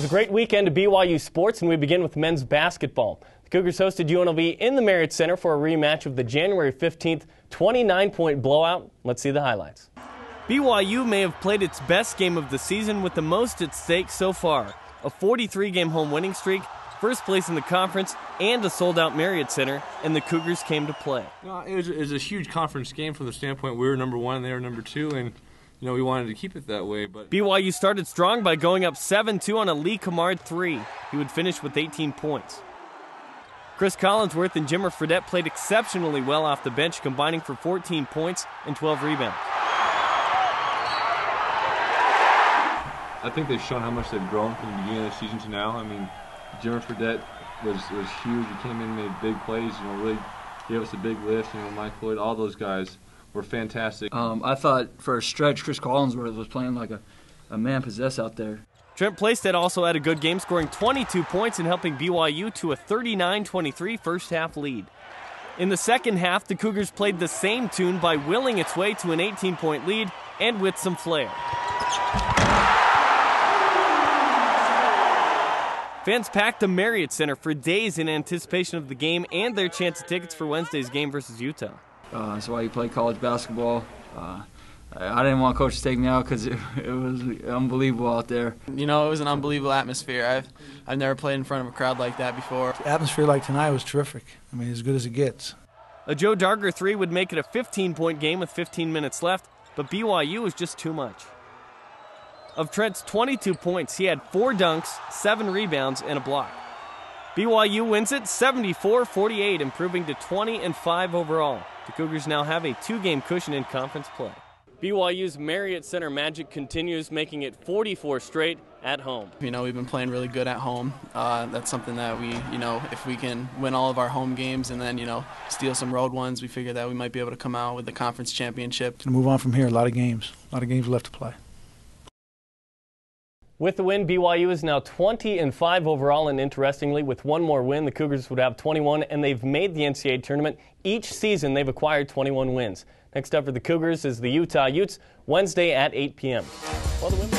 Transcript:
was a great weekend of BYU sports, and we begin with men's basketball. The Cougars hosted UNLV in the Marriott Center for a rematch of the January 15th 29-point blowout. Let's see the highlights. BYU may have played its best game of the season with the most at stake so far. A 43-game home winning streak, first place in the conference, and a sold-out Marriott Center, and the Cougars came to play. It was a huge conference game from the standpoint we were number one and they were number two, and we wanted to keep it that way. But BYU started strong by going up 7-2 on a Lee Kamard 3. He would finish with 18 points. Chris Collinsworth and Jimmer Fredette played exceptionally well off the bench, combining for 14 points and 12 rebounds. I think they've shown how much they've grown from the beginning of the season to now. I mean, Jimmer Fredette was huge. He came in and made big plays, really gave us a big lift. Mike Floyd, all those guys were fantastic. I thought for a stretch Chris Collinsworth was playing like a man possessed out there. Trent Playstead also had a good game, scoring 22 points and helping BYU to a 39-23 first-half lead. In the second half, the Cougars played the same tune by willing its way to an 18-point lead and with some flair. Fans packed the Marriott Center for days in anticipation of the game and their chance at tickets for Wednesday's game versus Utah. That's why you play college basketball. I didn't want Coach to take me out because it was unbelievable out there. It was an unbelievable atmosphere. I've never played in front of a crowd like that before. The atmosphere like tonight was terrific. I mean, as good as it gets. A Joe Darger 3 would make it a 15-point game with 15 minutes left, but BYU was just too much. Of Trent's 22 points, he had 4 dunks, 7 rebounds, and a block. BYU wins it 74-48, improving to 20-5 overall. The Cougars now have a 2-game cushion in conference play. BYU's Marriott Center magic continues, making it 44 straight at home. We've been playing really good at home. That's something that we, if we can win all of our home games and then, steal some road ones, we figure that we might be able to come out with the conference championship. Gonna move on from here. A lot of games left to play. With the win, BYU is now 20-5 overall, and interestingly, with one more win, the Cougars would have 21, and they've made the NCAA tournament. Each season, they've acquired 21 wins. Next up for the Cougars is the Utah Utes, Wednesday at 8 p.m. Well, the women